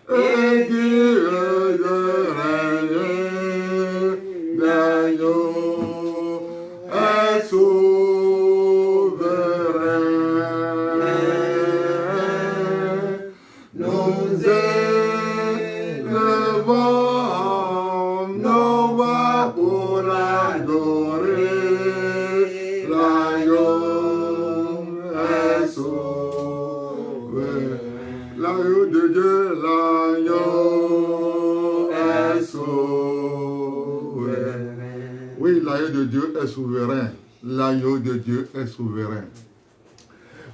et digne de règne, l'agneau est souverain. Nous élevons nos voix pour l'adorer, l'agneau est souverain. L'agneau de Dieu, l'agneau est souverain. Oui, l'agneau de Dieu est souverain. L'agneau de Dieu est souverain.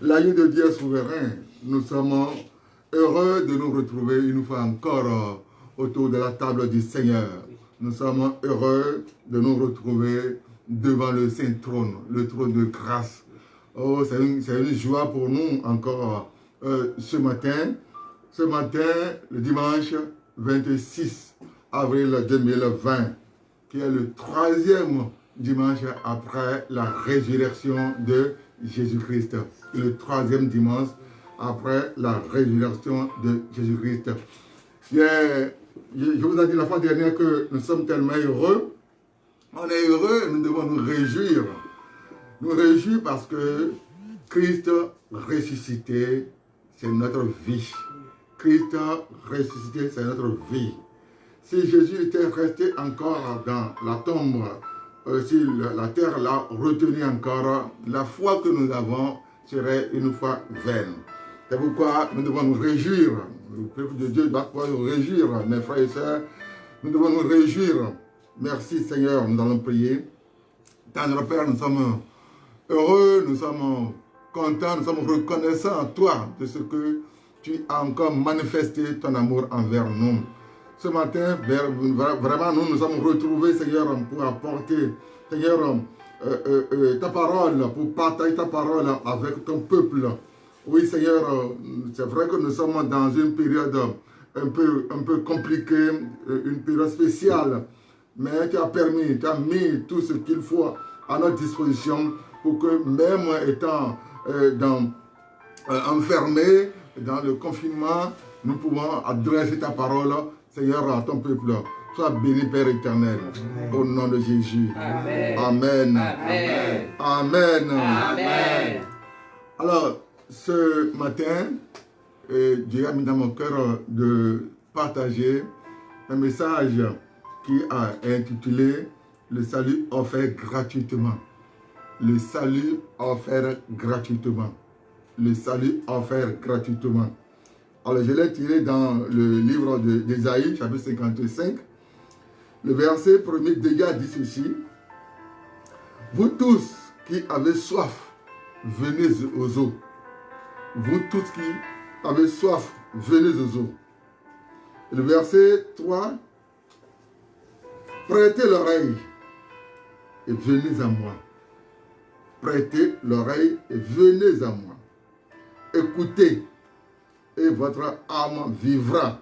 L'agneau de Dieu est souverain. Nous sommes heureux de nous retrouver une fois encore autour de la table du Seigneur. Nous sommes heureux de nous retrouver devant le Saint Trône, le trône de grâce. Oh, c'est une joie pour nous encore ce matin, le dimanche 26 avril 2020, qui est le troisième dimanche après la résurrection de Jésus-Christ. Le troisième dimanche après la résurrection de Jésus-Christ. Je vous ai dit la fois dernière que nous sommes tellement heureux. On est heureux, nous devons nous réjouir. Nous réjouir parce que Christ ressuscité, c'est notre vie. Christ ressuscité, c'est notre vie. Si Jésus était resté encore dans la tombe, si la terre l'a retenu encore, la foi que nous avons serait une foi vaine. C'est pourquoi nous devons nous réjouir. Le peuple de Dieu doit pouvoir nous réjouir, mes frères et sœurs. Nous devons nous réjouir. Merci Seigneur, nous allons prier. Tendre Père, nous sommes heureux, nous sommes contents, nous sommes reconnaissants à toi de ce que tu as encore manifesté ton amour envers nous. Ce matin, vraiment, nous nous sommes retrouvés, Seigneur, pour apporter, Seigneur, ta parole, pour partager ta parole avec ton peuple. Oui, Seigneur, c'est vrai que nous sommes dans une période un peu compliquée, une période spéciale, mais tu as permis, tu as mis tout ce qu'il faut à notre disposition pour que même étant enfermés dans le confinement, nous pouvons adresser ta parole, Seigneur, à ton peuple. Sois béni, Père éternel, au nom de Jésus. Amen. Amen. Amen. Amen. Amen. Alors, ce matin, Dieu a mis dans mon cœur de partager un message qui a intitulé « Le salut offert gratuitement ». Le salut offert gratuitement. Le salut offert gratuitement. Alors, je l'ai tiré dans le livre d'Ésaïe, chapitre 55. Le verset premier déjà dit ceci. « Vous tous qui avez soif, venez aux eaux. Vous tous qui avez soif, venez aux eaux. » Le verset 3. « Prêtez l'oreille et venez à moi. Prêtez l'oreille et venez à moi. Écoutez et votre âme vivra.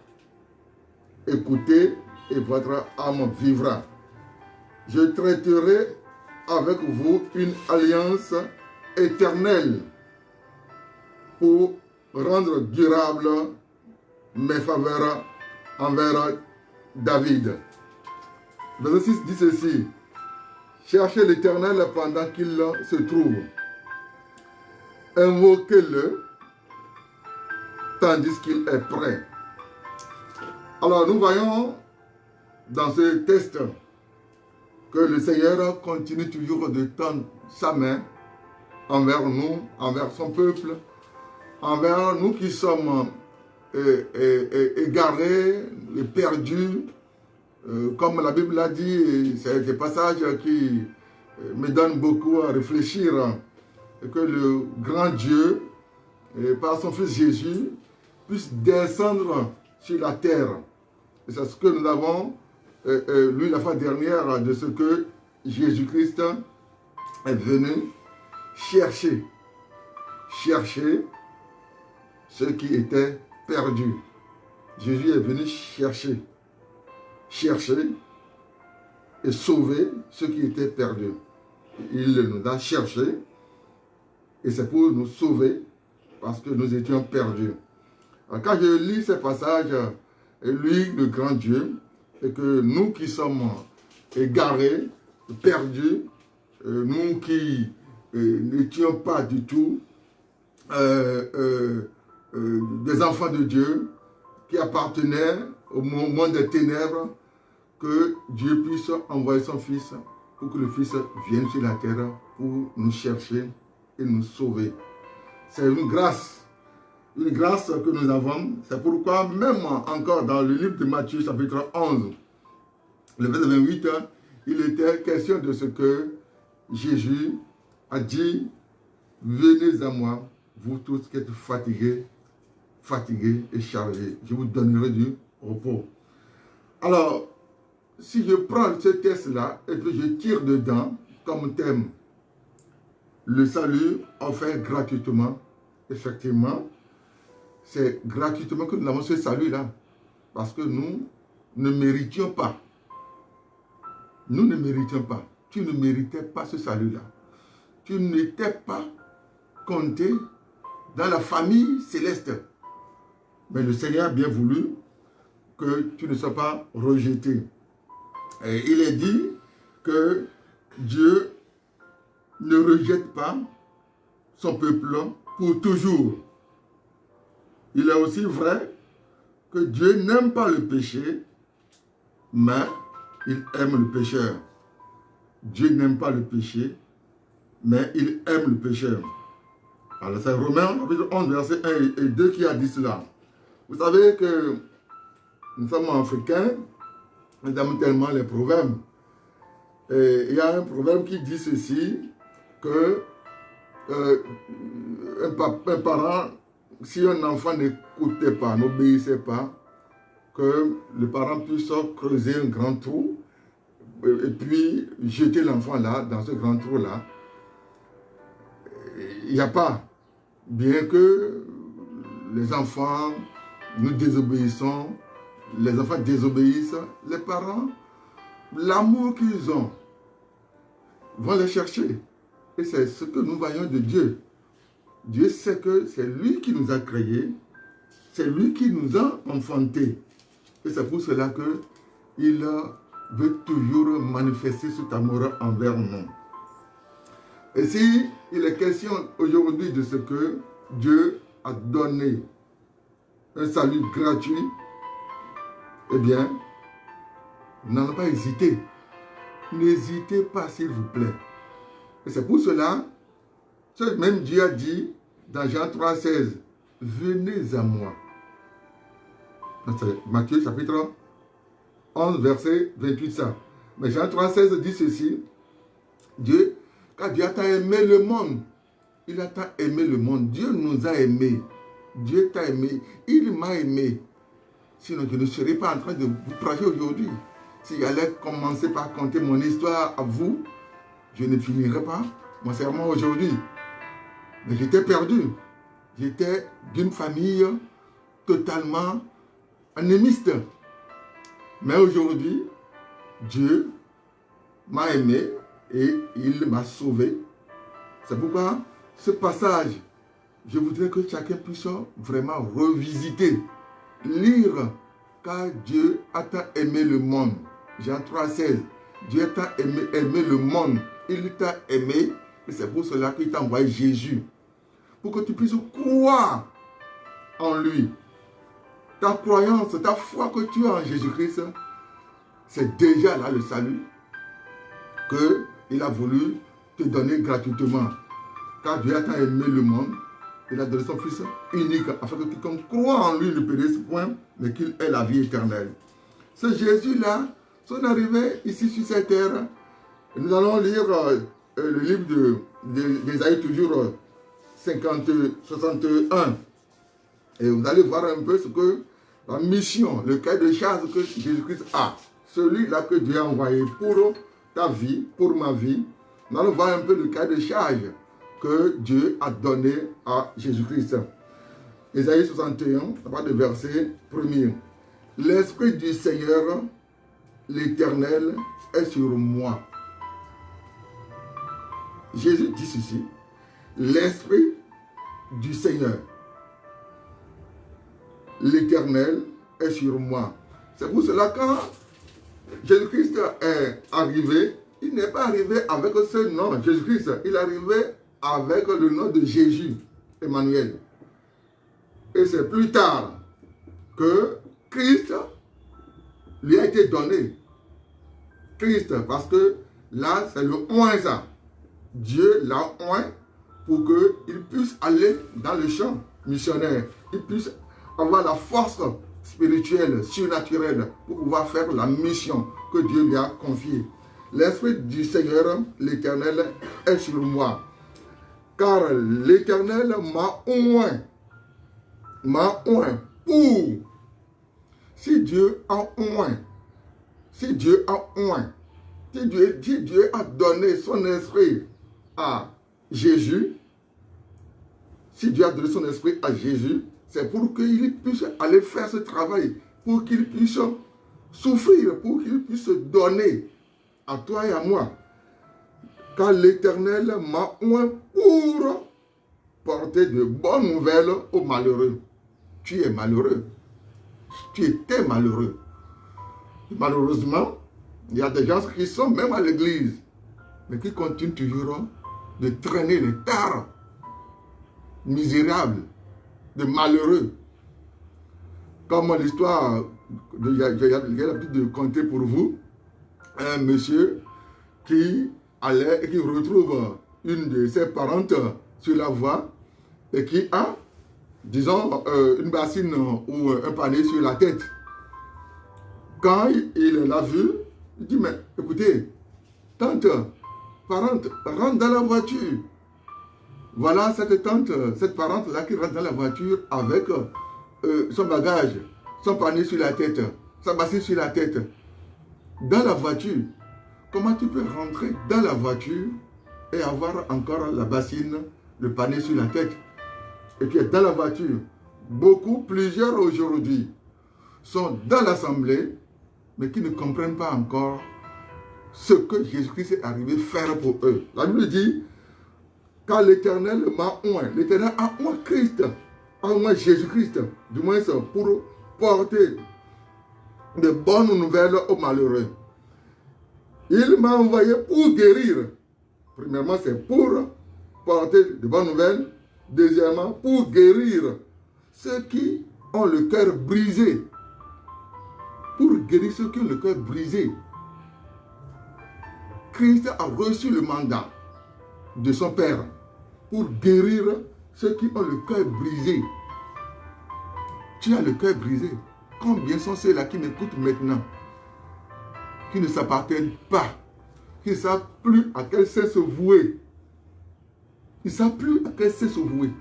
Écoutez et votre âme vivra. Je traiterai avec vous une alliance éternelle pour rendre durable mes faveurs envers David. Verset 6 dit ceci. Cherchez l'Éternel pendant qu'il se trouve. Invoquez-le tandis qu'il est prêt. Alors nous voyons dans ce texte que le Seigneur continue toujours de tendre sa main envers nous, envers son peuple, envers nous qui sommes égarés et perdus. Comme la Bible l'a dit, c'est des passages qui me donnent beaucoup à réfléchir, et que le grand Dieu, par son Fils Jésus, puisse descendre sur la terre. Et c'est ce que nous avons lu la fois dernière, de ce que Jésus-Christ est venu chercher ceux qui étaient perdus. Jésus est venu chercher et sauver ceux qui étaient perdus. Il nous a cherchés et c'est pour nous sauver parce que nous étions perdus. Alors, quand je lis ces passages, et lui, le grand Dieu, et que nous qui sommes égarés, perdus, nous qui n'étions pas du tout des enfants de Dieu, qui appartenaient au monde des ténèbres, que Dieu puisse envoyer son Fils pour que le Fils vienne sur la terre pour nous chercher et nous sauver. C'est une grâce que nous avons. C'est pourquoi même encore dans le livre de Matthieu chapitre 11, le verset 28, il était question de ce que Jésus a dit, venez à moi, vous tous qui êtes fatigués et chargés, je vous donnerai du repos. Alors, si je prends ce texte-là et que je tire dedans comme thème, le salut offert gratuitement, effectivement, c'est gratuitement que nous avons ce salut-là. Parce que nous ne méritions pas. Nous ne méritions pas. Tu ne méritais pas ce salut-là. Tu n'étais pas compté dans la famille céleste. Mais le Seigneur a bien voulu que tu ne sois pas rejeté. Et il est dit que Dieu ne rejette pas son peuple pour toujours. Il est aussi vrai que Dieu n'aime pas le péché, mais il aime le pécheur. Dieu n'aime pas le péché, mais il aime le pécheur. Alors c'est Romains, chapitre 11, verset 1 et 2 qui a dit cela. Vous savez que nous sommes africains, nous aimons tellement les proverbes. Et il y a un proverbe qui dit ceci, que un parent, si un enfant n'écoutait pas, n'obéissait pas, que le parent puisse creuser un grand trou et puis jeter l'enfant là, dans ce grand trou-là. Il n'y a pas. Bien que les enfants, nous désobéissons, les enfants désobéissent, les parents, l'amour qu'ils ont, vont les chercher. Et c'est ce que nous voyons de Dieu. Dieu sait que c'est lui qui nous a créés, c'est lui qui nous a enfantés. Et c'est pour cela qu'il veut toujours manifester cet amour envers nous. Et si il est question aujourd'hui de ce que Dieu a donné un salut gratuit, eh bien, n'allons pas hésiter. N'hésitez pas, s'il vous plaît. Et c'est pour cela, que même Dieu a dit dans Jean 3,16, venez à moi. C'est Matthieu chapitre 11, verset 28, ça. Mais Jean 3,16 dit ceci, Dieu, car Dieu a tant aimé le monde. Il a tant aimé le monde. Dieu nous a aimés. Dieu t'a aimé. Il m'a aimé. Sinon, je ne serais pas en train de vous prêcher aujourd'hui. Si j'allais commencer par conter mon histoire à vous, je ne finirais pas mon sermon aujourd'hui. Mais j'étais perdu. J'étais d'une famille totalement anémiste. Mais aujourd'hui, Dieu m'a aimé et il m'a sauvé. C'est pourquoi ce passage, je voudrais que chacun puisse vraiment revisiter, lire, car Dieu a tant aimé le monde. Jean 3,16. Dieu a tant aimé le monde. Il t'a aimé et c'est pour cela qu'il t'a envoyé Jésus. Pour que tu puisses croire en lui. Ta croyance, ta foi que tu as en Jésus-Christ, c'est déjà là le salut qu'il a voulu te donner gratuitement. Car Dieu a tant aimé le monde, il a donné son Fils unique, afin que quiconque croit en lui ne périsse point, mais qu'il ait la vie éternelle. Ce Jésus-là, son arrivée ici sur cette terre, nous allons lire le livre d'Ésaïe, toujours 61. Et vous allez voir un peu ce que la mission, le cahier de charge que Jésus-Christ a. Celui-là que Dieu a envoyé pour ta vie, pour ma vie. Nous allons voir un peu le cahier de charge que Dieu a donné à Jésus-Christ. Ésaïe 61, ça va de verset 1er. L'Esprit du Seigneur, l'Éternel, est sur moi. Jésus dit ceci. L'Esprit du Seigneur, l'Éternel, est sur moi. C'est pour cela quand Jésus-Christ est arrivé, il n'est pas arrivé avec ce nom, Jésus-Christ. Il est arrivé avec le nom de Jésus, Emmanuel. Et c'est plus tard que Christ lui a été donné. Christ, parce que là, c'est le oint ça. Dieu l'a oint pour qu'il puisse aller dans le champ missionnaire. Il puisse avoir la force spirituelle, surnaturelle, pour pouvoir faire la mission que Dieu lui a confiée. L'Esprit du Seigneur, l'Éternel, est sur moi. Car l'Éternel m'a oint. M'a oint pour. Si Dieu a oint, si Dieu a oint, si Dieu a donné son esprit à Jésus, si Dieu a donné son esprit à Jésus, c'est pour qu'il puisse aller faire ce travail, pour qu'il puisse souffrir, pour qu'il puisse se donner à toi et à moi. Car l'Éternel m'a oint pour porter de bonnes nouvelles aux malheureux. Tu es malheureux. Tu étais malheureux. Malheureusement, il y a des gens qui sont même à l'église, mais qui continuent toujours de traîner les tares misérables, de malheureux. Comme l'histoire, j'ai l'habitude de compter pour vous, un monsieur qui allait et qui retrouve une de ses parentes sur la voie et qui a, disons, une bassine ou un panier sur la tête. Quand il l'a vu, il dit, mais écoutez, tante, parente, rentre dans la voiture. Voilà cette tante, cette parente-là qui rentre dans la voiture avec son bagage, son panier sur la tête, sa bassine sur la tête. Dans la voiture, comment tu peux rentrer dans la voiture et avoir encore la bassine, le panier sur la tête? Et tu es dans la voiture. Plusieurs aujourd'hui, sont dans l'assemblée, mais qui ne comprennent pas encore ce que Jésus-Christ est arrivé faire pour eux. La Bible dit, car l'Éternel m'a oint, l'Éternel a oint Christ, a oint Jésus-Christ, du moins pour porter de bonnes nouvelles aux malheureux. Il m'a envoyé pour guérir. Premièrement, c'est pour porter de bonnes nouvelles. Deuxièmement, pour guérir ceux qui ont le cœur brisé. Pour guérir ceux qui ont le cœur brisé. Christ a reçu le mandat de son Père pour guérir ceux qui ont le cœur brisé. Tu as le cœur brisé. Combien sont ceux-là qui m'écoutent maintenant, qui ne s'appartiennent pas, qui ne savent plus à quel sens se vouer. Ils ne savent plus à quel sens se vouer.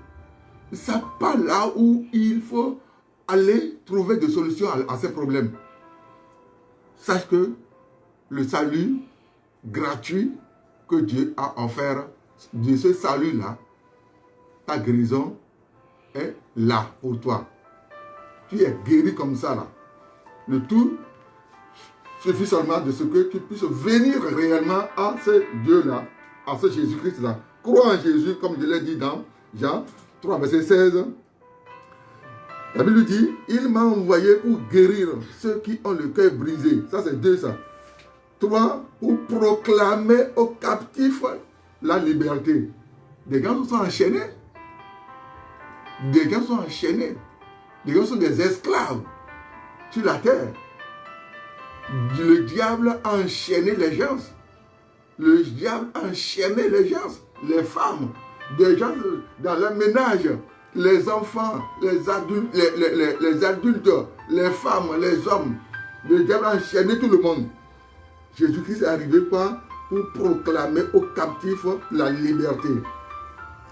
Ils ne savent pas là où il faut aller trouver des solutions à ces problèmes. Sache que le salut gratuit que Dieu a offert, de ce salut-là, ta guérison est là pour toi. Tu es guéri comme ça là. Le tout suffit seulement de ce que tu puisses venir réellement à ce Dieu-là, à ce Jésus-Christ-là. Crois en Jésus, comme je l'ai dit dans Jean 3, verset 16. La Bible dit, il m'a envoyé pour guérir ceux qui ont le cœur brisé. Ça, c'est 2, ça. 3, pour proclamer aux captifs la liberté. Des gens sont enchaînés. Des gens sont enchaînés. Des gens sont des esclaves sur la terre. Le diable a enchaîné les gens. Le diable a enchaîné les gens, les femmes, des gens dans leur ménage, les enfants, les adultes, les femmes, les hommes. Le diable a enchaîné tout le monde. Jésus-Christ est arrivé pour proclamer aux captifs la liberté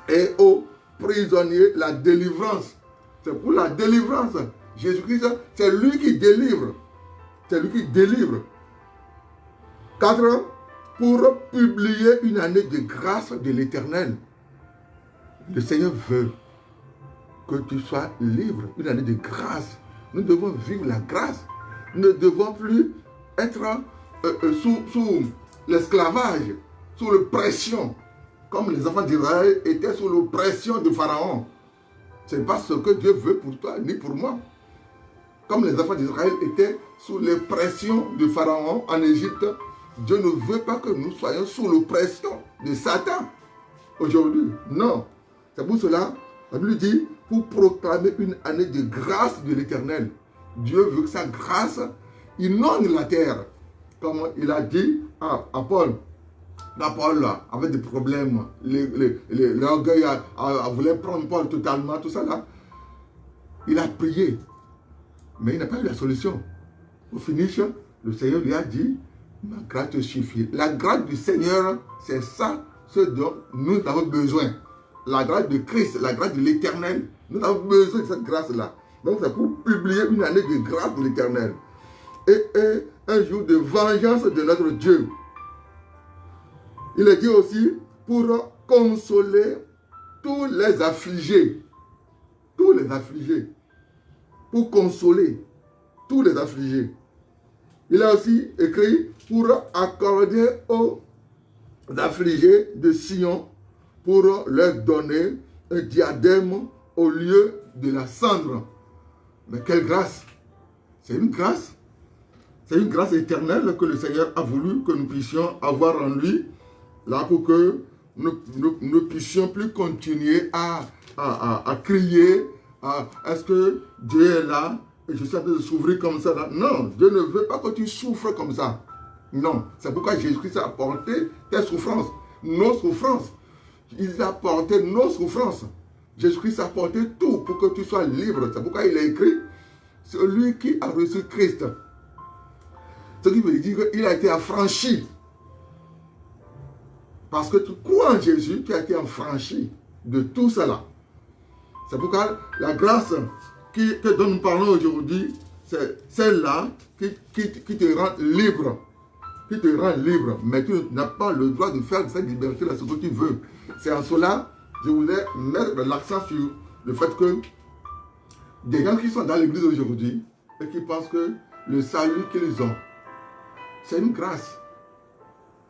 et aux prisonniers la délivrance. C'est pour la délivrance. Jésus-Christ, c'est lui qui délivre. C'est lui qui délivre. 4, pour publier une année de grâce de l'Éternel. Le Seigneur veut que tu sois libre, une année de grâce. Nous devons vivre la grâce. Nous ne devons plus être sous l'esclavage, sous l'oppression, comme les enfants d'Israël étaient sous l'oppression de Pharaon. Ce n'est pas ce que Dieu veut pour toi, ni pour moi. comme les enfants d'Israël étaient sous l'oppression de Pharaon en Égypte, Dieu ne veut pas que nous soyons sous l'oppression de Satan aujourd'hui. Non. C'est pour cela, la Bible dit, pour proclamer une année de grâce de l'Éternel. Dieu veut que sa grâce inonde la terre. Comme il a dit à Paul. Là, Paul avait des problèmes. L'orgueil voulait prendre Paul totalement, tout ça là. Il a prié. Mais il n'a pas eu la solution. Au finish, le Seigneur lui a dit, ma grâce te suffit. La grâce du Seigneur, c'est ça, ce dont nous avons besoin. La grâce de Christ, la grâce de l'Éternel, nous avons besoin de cette grâce-là. Donc c'est pour publier une année de grâce de l'Éternel. Et un jour de vengeance de notre Dieu. Il est dit aussi pour consoler tous les affligés. Tous les affligés. Pour consoler tous les affligés. Il a aussi écrit pour accorder aux affligés de Sion, pour leur donner un diadème au lieu de la cendre. Mais quelle grâce! C'est une grâce. C'est une grâce éternelle que le Seigneur a voulu que nous puissions avoir en lui, là pour que nous ne puissions plus continuer à crier, est-ce que Dieu est là et je suis en train de souffrir comme ça là? Non, Dieu ne veut pas que tu souffres comme ça. Non, c'est pourquoi Jésus-Christ a porté tes souffrances, nos souffrances. Il a porté nos souffrances. Jésus-Christ a porté tout pour que tu sois libre. C'est pourquoi il a écrit, celui qui a reçu Christ. Ce qui veut dire qu'il a été affranchi. Parce que tu crois en Jésus, tu as été affranchi de tout cela. C'est pourquoi la grâce dont nous parlons aujourd'hui, c'est celle-là qui te rend libre. Qui te rend libre. Mais tu n'as pas le droit de faire de cette liberté-là ce que tu veux. C'est en cela, je voulais mettre l'accent sur le fait que des gens qui sont dans l'église aujourd'hui et qui pensent que le salut qu'ils ont, c'est une grâce.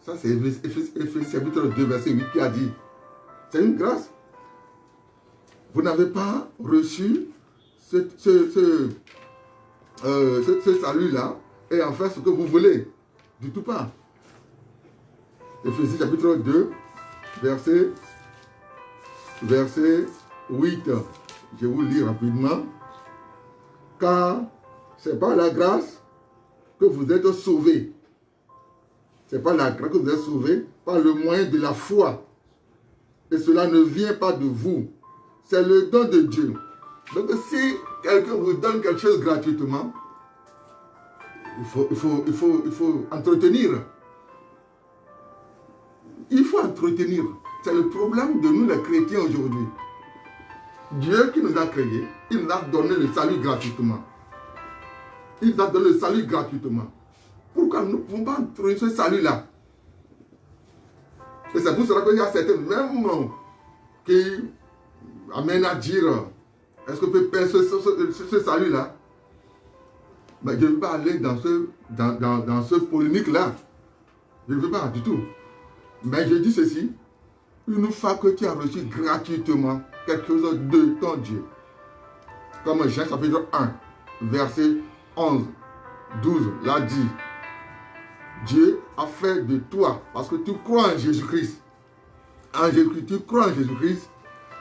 Ça, c'est Éphésiens chapitre 2, verset 8 qui a dit. C'est une grâce. Vous n'avez pas reçu ce salut-là et en fait ce que vous voulez. Du tout pas. Éphésiens chapitre 2, verset 8. Je vous lis rapidement. Car c'est par la grâce que vous êtes sauvés. C'est par la grâce que vous êtes sauvés, par le moyen de la foi. Et cela ne vient pas de vous. C'est le don de Dieu. Donc si quelqu'un vous donne quelque chose gratuitement, il faut entretenir. Il faut entretenir. C'est le problème de nous les chrétiens aujourd'hui. Dieu qui nous a créés, il nous a donné le salut gratuitement. Il nous a donné le salut gratuitement. Pourquoi nous ne pouvons pas entretenir ce salut-là? Et c'est pour cela qu'il y a certains même qui amènent à dire, est-ce que peut perdre ce salut-là? Mais je ne veux pas aller dans ce polémique-là. Je ne veux pas du tout. Mais je dis ceci, une fois que tu as reçu gratuitement quelque chose de ton Dieu, comme Jean chapitre 1, verset 11, 12, l'a dit, Dieu a fait de toi, parce que tu crois en Jésus-Christ. En Jésus-Christ, tu crois en Jésus-Christ.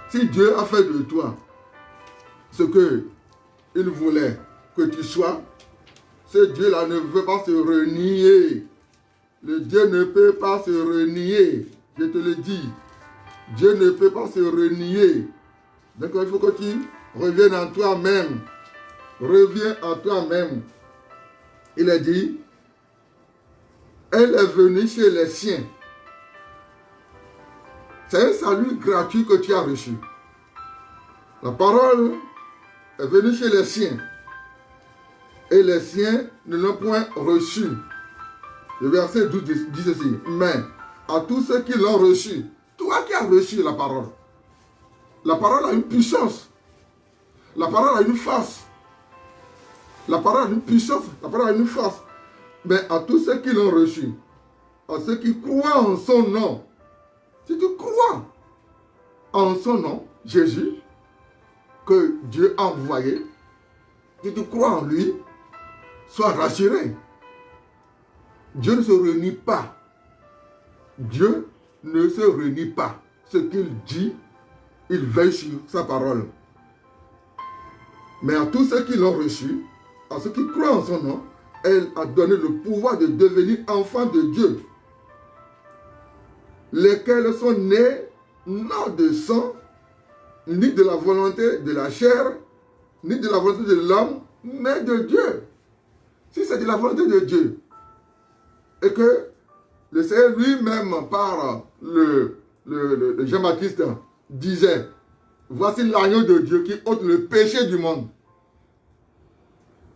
Si Dieu a fait de toi ce qu'il voulait que tu sois, ce Dieu-là ne veut pas se renier. Le Dieu ne peut pas se renier. Je te le dis. Dieu ne peut pas se renier. Donc il faut que tu reviennes en toi-même. Reviens en toi-même. Il a dit, elle est venue chez les siens. C'est un salut gratuit que tu as reçu. La parole est venue chez les siens. Et les siens ne l'ont point reçu. Le verset 12 dit ceci. Mais à tous ceux qui l'ont reçu, toi qui as reçu la parole a une puissance. La parole a une force. La parole a une puissance. La parole a une force. Mais à tous ceux qui l'ont reçu, à ceux qui croient en son nom, si tu crois en son nom, Jésus, que Dieu a envoyé, si tu crois en lui, sois rassuré. Dieu ne se renie pas. Dieu ne se renie pas. Ce qu'il dit, il veille sur sa parole. Mais à tous ceux qui l'ont reçu, à ceux qui croient en son nom, elle a donné le pouvoir de devenir enfants de Dieu, lesquels sont nés non de sang, ni de la volonté de la chair, ni de la volonté de l'homme, mais de Dieu. Si c'est de la volonté de Dieu, et que le Seigneur lui-même, par le Jean-Baptiste, disait, voici l'agneau de Dieu qui ôte le péché du monde.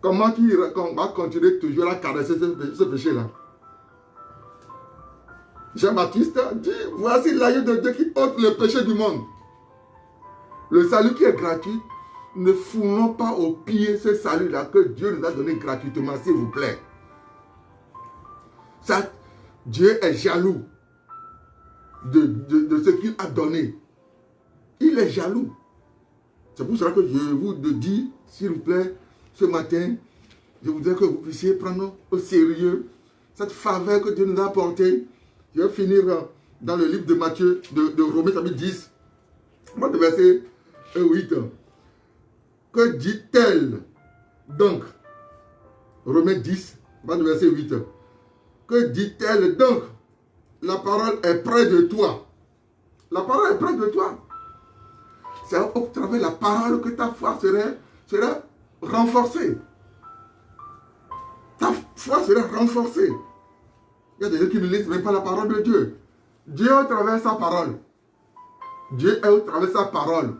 Comment on va continuer toujours à caresser ce péché-là? Jean-Baptiste dit, voici l'agneau de Dieu qui ôte le péché du monde. Le salut qui est gratuit, ne foulons pas au pied ce salut-là que Dieu nous a donné gratuitement, s'il vous plaît. Ça, Dieu est jaloux de ce qu'il a donné. Il est jaloux. C'est pour cela que je vous dis, s'il vous plaît, ce matin, je voudrais que vous puissiez prendre au sérieux cette faveur que Dieu nous a apportée. Je vais finir dans le livre de Matthieu, de Romains chapitre 10, le verset 8. Que dit-elle donc? Romains 10, le verset 8. Que dit-elle donc? La parole est près de toi. La parole est près de toi. C'est au travers de la parole que ta foi sera renforcée. Ta foi sera renforcée. Il y a des gens qui ne lisent même pas la parole de Dieu. Dieu est au travers de sa parole. Dieu est au travers de sa parole.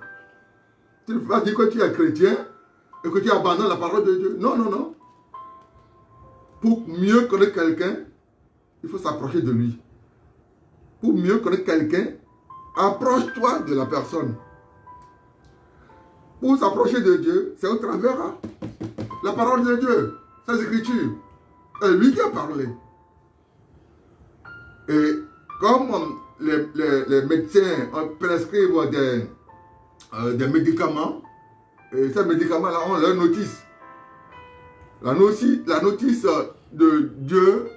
Tu ne peux pas dire que tu es chrétien et que tu abandonnes la parole de Dieu. Non, non, non. Pour mieux connaître quelqu'un, il faut s'approcher de lui. Pour mieux connaître quelqu'un, approche-toi de la personne. Pour s'approcher de Dieu, c'est au travers la parole de Dieu, ses écritures. C'est lui qui a parlé. Et comme les médecins prescrivent des médicaments, et ces médicaments-là ont leur notice. La notice de Dieu,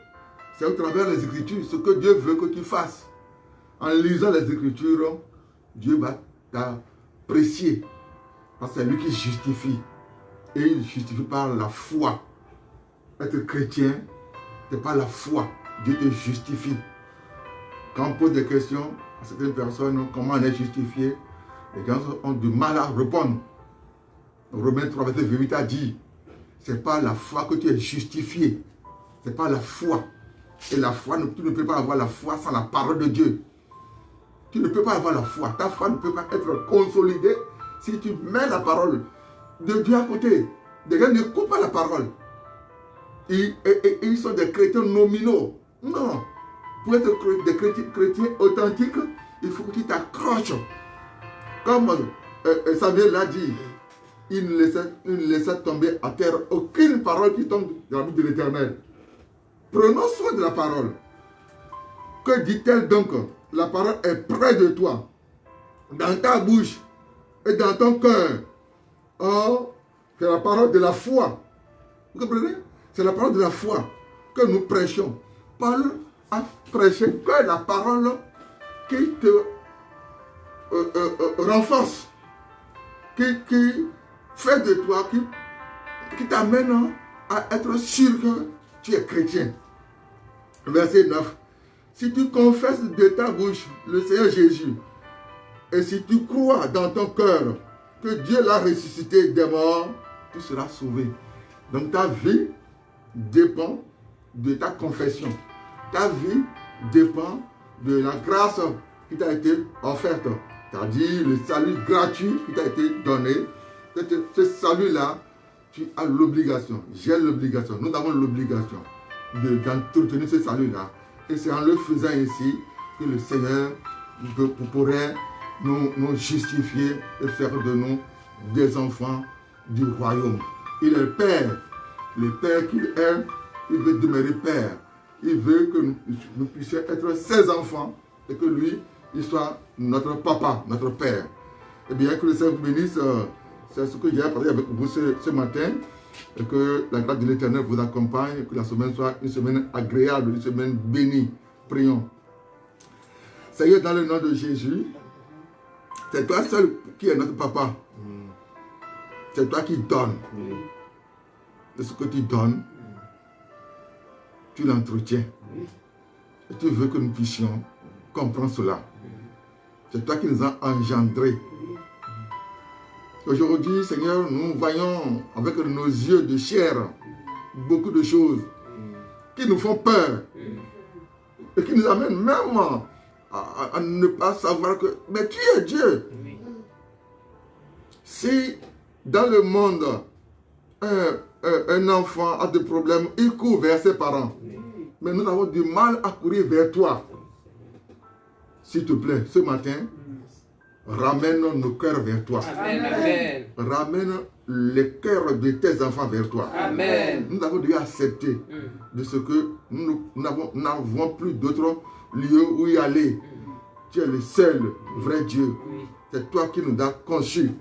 c'est au travers des Écritures, ce que Dieu veut que tu fasses. En lisant les Écritures, Dieu va t'apprécier. Parce que c'est lui qui justifie. Et il justifie par la foi. Être chrétien, ce n'est pas la foi. Dieu te justifie. Quand on pose des questions à certaines personnes, comment on est justifié, les gens ont du mal à répondre. Romains 3, verset 8 a dit, c'est pas la foi que tu es justifié. C'est pas la foi. Et la foi, tu ne peux pas avoir la foi sans la parole de Dieu. Tu ne peux pas avoir la foi. Ta foi ne peut pas être consolidée si tu mets la parole de Dieu à côté. Des gens n'écoutent pas la parole. Ils sont des chrétiens nominaux. Non. Pour être des chrétiens authentiques, il faut que tu t'accroches. Comme Samuel l'a dit, il ne laissa tomber à terre aucune parole qui tombe dans la bouche de l'Éternel. Prenons soin de la parole. Que dit-elle donc? La parole est près de toi, dans ta bouche et dans ton cœur. Or, c'est la parole de la foi. Vous comprenez? C'est la parole de la foi que nous prêchons. Paul a prêché que la parole qui te renforce, qui fait de toi, qui t'amène à être sûr que tu es chrétien. Verset 9. Si tu confesses de ta bouche le Seigneur Jésus, et si tu crois dans ton cœur que Dieu l'a ressuscité des morts, tu seras sauvé. Donc ta vie dépend de ta confession. Ta vie dépend de la grâce qui t'a été offerte. C'est-à-dire le salut gratuit qui t'a été donné. Ce salut-là, tu as l'obligation. J'ai l'obligation. Nous avons l'obligation d'entretenir ce salut-là. Et c'est en le faisant ainsi que le Seigneur pourrait nous justifier et faire de nous des enfants du royaume. Il est le Père qu'il est, il veut demeurer Père. Il veut que nous puissions être ses enfants et que lui, il soit notre papa, notre Père. Eh bien, que le Seigneur vous bénisse. C'est ce que j'ai parlé avec vous ce matin. Et que la grâce de l'Éternel vous accompagne, que la semaine soit une semaine agréable, une semaine bénie. Prions. Seigneur, dans le nom de Jésus, c'est toi seul qui est notre papa. C'est toi qui donnes. De ce que tu donnes, tu l'entretiens. Et tu veux que nous puissions comprendre cela. C'est toi qui nous as engendrés. Aujourd'hui, Seigneur, nous voyons avec nos yeux de chair beaucoup de choses qui nous font peur et qui nous amènent même à ne pas savoir que, mais tu es Dieu. Si dans le monde, un enfant a des problèmes, il court vers ses parents. Mais nous avons du mal à courir vers toi. S'il te plaît, ce matin, ramène nos cœurs vers toi. Amen, amen. Ramène les cœurs de tes enfants vers toi. Amen. Nous avons dû accepter de ce que nous n'avons plus d'autres lieux où y aller. Tu es le seul vrai Dieu. C'est toi qui nous as conçus.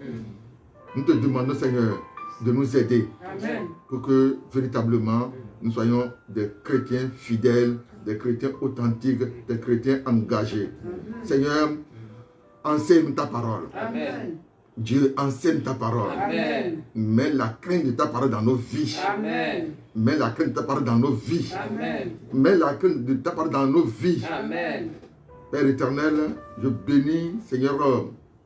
Nous te demandons, Seigneur, de nous aider. Amen. Pour que véritablement nous soyons des chrétiens fidèles, des chrétiens authentiques, des chrétiens engagés. Seigneur, enseigne ta parole. Amen. Dieu, enseigne ta parole. Amen. Mets la crainte de ta parole dans nos vies. Amen. Mets la crainte de ta parole dans nos vies. Amen. Mets la crainte de ta parole dans nos vies. Amen. Père éternel, je bénis, Seigneur,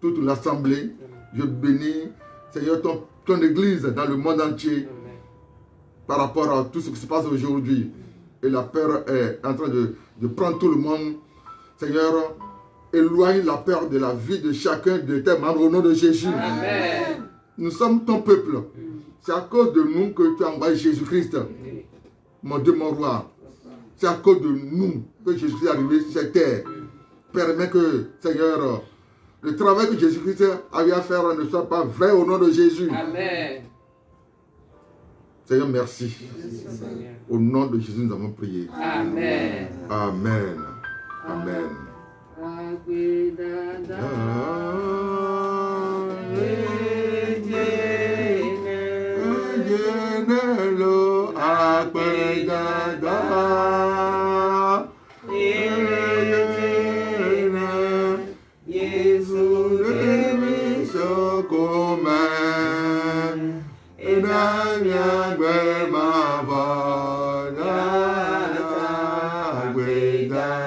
toute l'assemblée. Je bénis, Seigneur, ton église dans le monde entier. Par rapport à tout ce qui se passe aujourd'hui. Et la peur est en train de prendre tout le monde. Seigneur, éloigne la peur de la vie de chacun de tes membres au nom de Jésus. Amen. Nous sommes ton peuple. C'est à cause de nous que tu as envoyé Jésus-Christ. Mon Dieu, mon roi. C'est à cause de nous que Jésus est arrivé sur cette terre. Permets que, Seigneur, le travail que Jésus-Christ avait à faire ne soit pas vrai au nom de Jésus. Amen. Seigneur, merci. Au nom de Jésus, nous avons prié. Amen. Amen. Amen.